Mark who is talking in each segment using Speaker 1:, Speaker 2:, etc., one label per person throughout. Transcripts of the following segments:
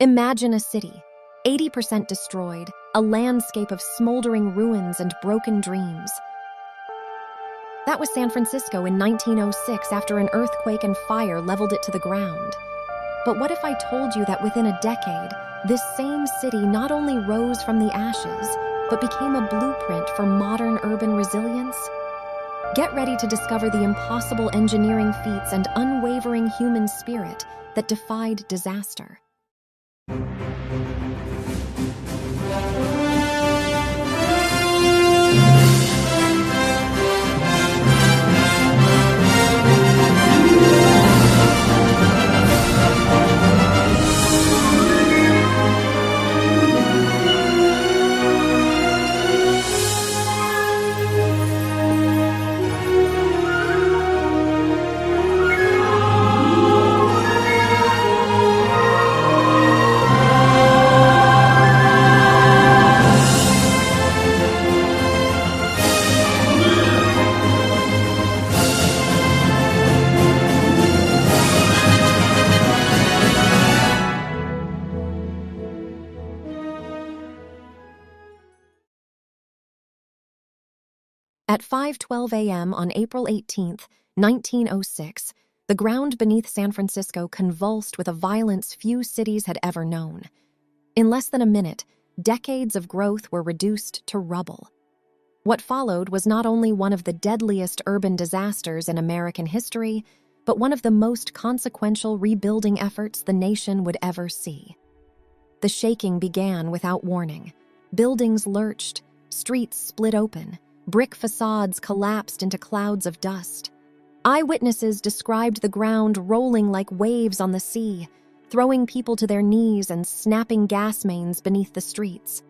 Speaker 1: Imagine a city, 80% destroyed, a landscape of smoldering ruins and broken dreams. That was San Francisco in 1906 after an earthquake and fire leveled it to the ground. But what if I told you that within a decade, this same city not only rose from the ashes, but became a blueprint for modern urban resilience? Get ready to discover the impossible engineering feats and unwavering human spirit that defied disaster. At 5:12 a.m. on April 18, 1906, the ground beneath San Francisco convulsed with a violence few cities had ever known. In less than a minute, decades of growth were reduced to rubble. What followed was not only one of the deadliest urban disasters in American history, but one of the most consequential rebuilding efforts the nation would ever see. The shaking began without warning. Buildings lurched, streets split open, brick facades collapsed into clouds of dust. Eyewitnesses described the ground rolling like waves on the sea, throwing people to their knees and snapping gas mains beneath the streets.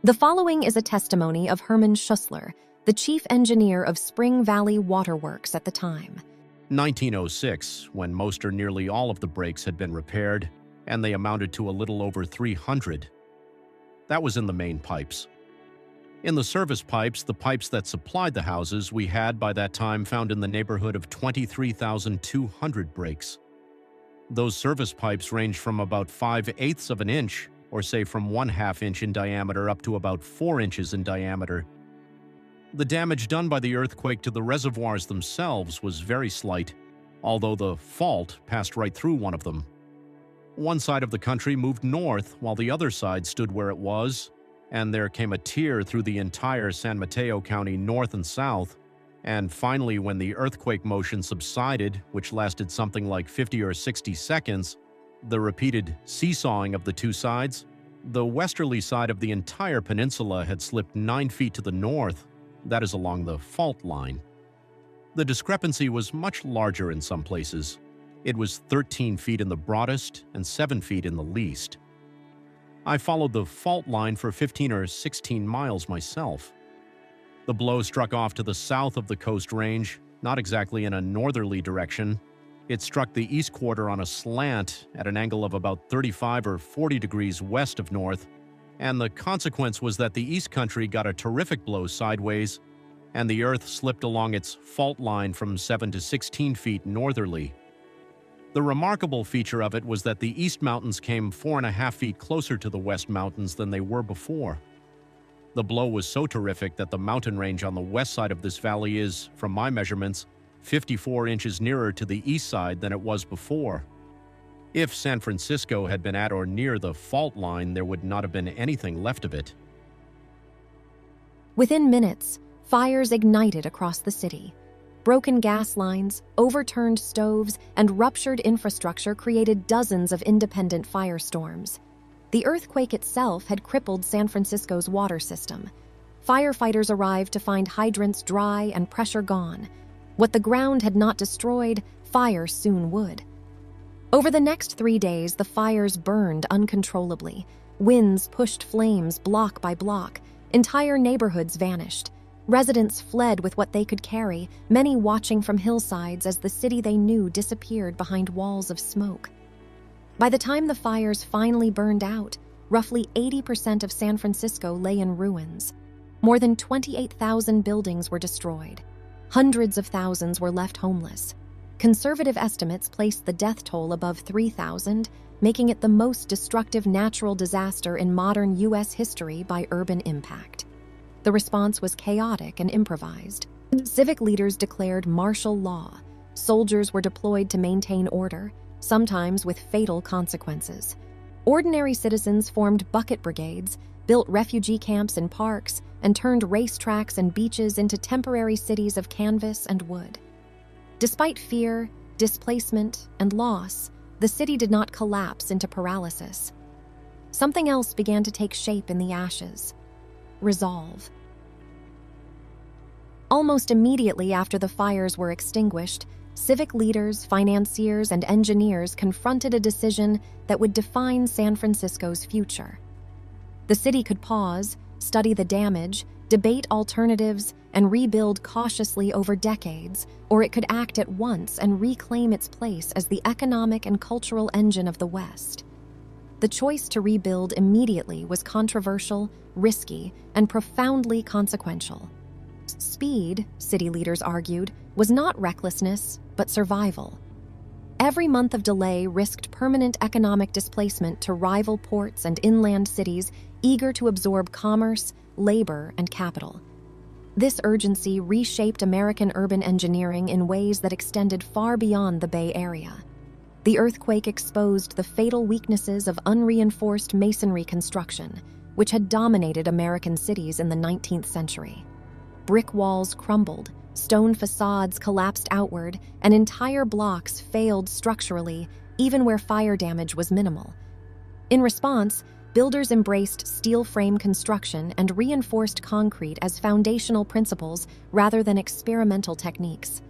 Speaker 1: The following is a testimony of Herman Schussler, the chief engineer of Spring Valley Waterworks at the time.
Speaker 2: 1906, when most or nearly all of the breaks had been repaired, and they amounted to a little over 300. That was in the main pipes. In the service pipes, the pipes that supplied the houses, we had by that time found in the neighborhood of 23,200 breaks. Those service pipes ranged from about 5/8 of an inch, or say from 1/2 inch in diameter up to about 4 inches in diameter. The damage done by the earthquake to the reservoirs themselves was very slight, although the fault passed right through one of them. One side of the country moved north while the other side stood where it was, and there came a tear through the entire San Mateo County north and south, and finally when the earthquake motion subsided, which lasted something like 50 or 60 seconds, the repeated seesawing of the two sides, the westerly side of the entire peninsula had slipped 9 feet to the north, that is along the fault line. The discrepancy was much larger in some places. It was 13 feet in the broadest and 7 feet in the least. I followed the fault line for 15 or 16 miles myself. The blow struck off to the south of the Coast Range, not exactly in a northerly direction. It struck the east quarter on a slant at an angle of about 35 or 40 degrees west of north, and the consequence was that the East Country got a terrific blow sideways, and the earth slipped along its fault line from 7 to 16 feet northerly. The remarkable feature of it was that the East Mountains came 4.5 feet closer to the West Mountains than they were before. The blow was so terrific that the mountain range on the west side of this valley is, from my measurements, 54 inches nearer to the east side than it was before. If San Francisco had been at or near the fault line, there would not have been anything left of it.
Speaker 1: Within minutes, fires ignited across the city. Broken gas lines, overturned stoves, and ruptured infrastructure created dozens of independent firestorms. The earthquake itself had crippled San Francisco's water system. Firefighters arrived to find hydrants dry and pressure gone. What the ground had not destroyed, fire soon would. Over the next 3 days, the fires burned uncontrollably. Winds pushed flames block by block. Entire neighborhoods vanished. Residents fled with what they could carry, many watching from hillsides as the city they knew disappeared behind walls of smoke. By the time the fires finally burned out, roughly 80% of San Francisco lay in ruins. More than 28,000 buildings were destroyed. Hundreds of thousands were left homeless. Conservative estimates placed the death toll above 3,000, making it the most destructive natural disaster in modern U.S. history by urban impact. The response was chaotic and improvised. Civic leaders declared martial law. Soldiers were deployed to maintain order, sometimes with fatal consequences. Ordinary citizens formed bucket brigades, built refugee camps in parks, and turned racetracks and beaches into temporary cities of canvas and wood. Despite fear, displacement, and loss, the city did not collapse into paralysis. Something else began to take shape in the ashes: resolve. Almost immediately after the fires were extinguished, civic leaders, financiers, and engineers confronted a decision that would define San Francisco's future. The city could pause, study the damage, debate alternatives, and rebuild cautiously over decades, or it could act at once and reclaim its place as the economic and cultural engine of the West. The choice to rebuild immediately was controversial, risky, and profoundly consequential. Speed, city leaders argued, was not recklessness, but survival. Every month of delay risked permanent economic displacement to rival ports and inland cities eager to absorb commerce, labor, and capital. This urgency reshaped American urban engineering in ways that extended far beyond the Bay Area. The earthquake exposed the fatal weaknesses of unreinforced masonry construction, which had dominated American cities in the 19th century. Brick walls crumbled, stone facades collapsed outward, and entire blocks failed structurally, even where fire damage was minimal. In response, builders embraced steel frame construction and reinforced concrete as foundational principles rather than experimental techniques.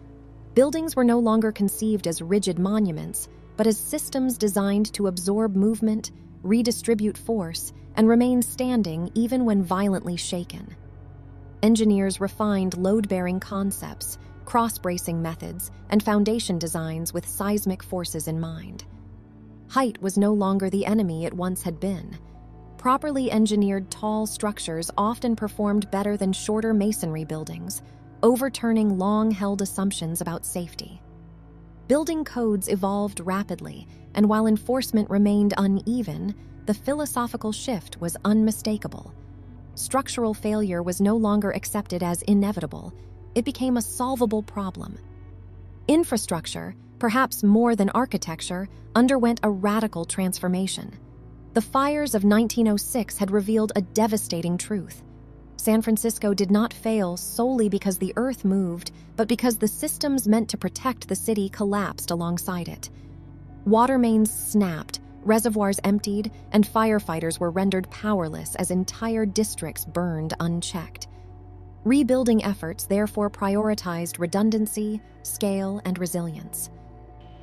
Speaker 1: Buildings were no longer conceived as rigid monuments, but as systems designed to absorb movement, redistribute force, and remain standing even when violently shaken. Engineers refined load-bearing concepts, cross-bracing methods, and foundation designs with seismic forces in mind. Height was no longer the enemy it once had been. Properly engineered tall structures often performed better than shorter masonry buildings, overturning long-held assumptions about safety. Building codes evolved rapidly, and while enforcement remained uneven, the philosophical shift was unmistakable. Structural failure was no longer accepted as inevitable. It became a solvable problem. Infrastructure, perhaps more than architecture, underwent a radical transformation. The fires of 1906 had revealed a devastating truth. San Francisco did not fail solely because the earth moved, but because the systems meant to protect the city collapsed alongside it. Water mains snapped, reservoirs emptied, and firefighters were rendered powerless as entire districts burned unchecked. Rebuilding efforts therefore prioritized redundancy, scale, and resilience.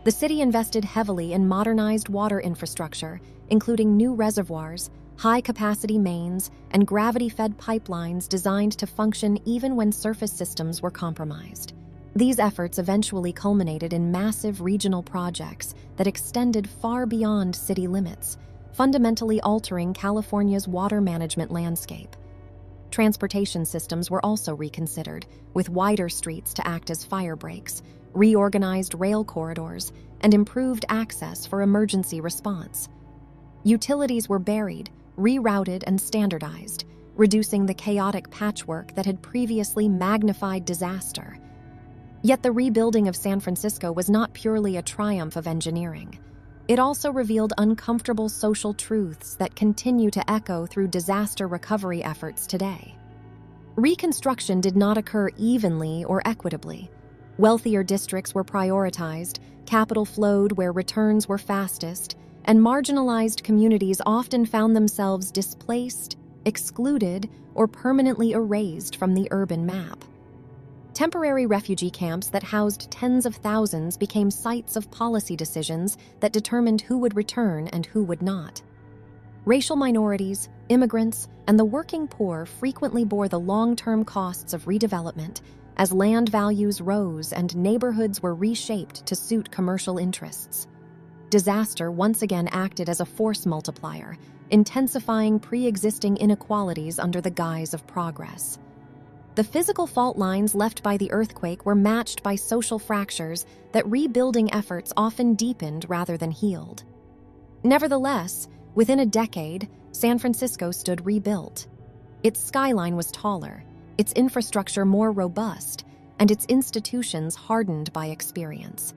Speaker 1: The city invested heavily in modernized water infrastructure, including new reservoirs, high-capacity mains, and gravity-fed pipelines designed to function even when surface systems were compromised. These efforts eventually culminated in massive regional projects that extended far beyond city limits, fundamentally altering California's water management landscape. Transportation systems were also reconsidered, with wider streets to act as fire breaks, reorganized rail corridors, and improved access for emergency response. Utilities were buried, rerouted, and standardized, reducing the chaotic patchwork that had previously magnified disaster. Yet the rebuilding of San Francisco was not purely a triumph of engineering. It also revealed uncomfortable social truths that continue to echo through disaster recovery efforts today. Reconstruction did not occur evenly or equitably. Wealthier districts were prioritized, capital flowed where returns were fastest, and marginalized communities often found themselves displaced, excluded, or permanently erased from the urban map. Temporary refugee camps that housed tens of thousands became sites of policy decisions that determined who would return and who would not. Racial minorities, immigrants, and the working poor frequently bore the long-term costs of redevelopment as land values rose and neighborhoods were reshaped to suit commercial interests. Disaster once again acted as a force multiplier, intensifying pre-existing inequalities under the guise of progress. The physical fault lines left by the earthquake were matched by social fractures that rebuilding efforts often deepened rather than healed. Nevertheless, within a decade, San Francisco stood rebuilt. Its skyline was taller, its infrastructure more robust, and its institutions hardened by experience.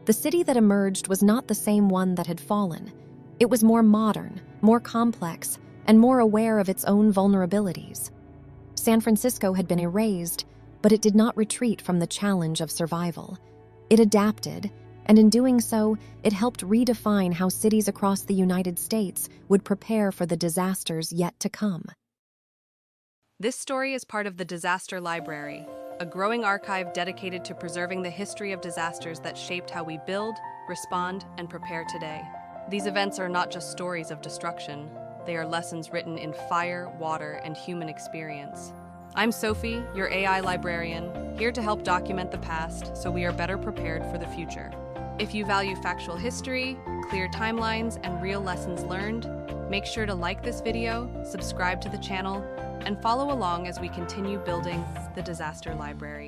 Speaker 1: The city that emerged was not the same one that had fallen. It was more modern, more complex, and more aware of its own vulnerabilities. San Francisco had been erased, but it did not retreat from the challenge of survival. It adapted, and in doing so, it helped redefine how cities across the United States would prepare for the disasters yet to come.
Speaker 3: This story is part of the Disaster Library, a growing archive dedicated to preserving the history of disasters that shaped how we build, respond, and prepare today. These events are not just stories of destruction. They are lessons written in fire, water, and human experience. I'm Sophie, your AI librarian, here to help document the past so we are better prepared for the future. If you value factual history, clear timelines, and real lessons learned, make sure to like this video, subscribe to the channel, and follow along as we continue building the Disaster Library.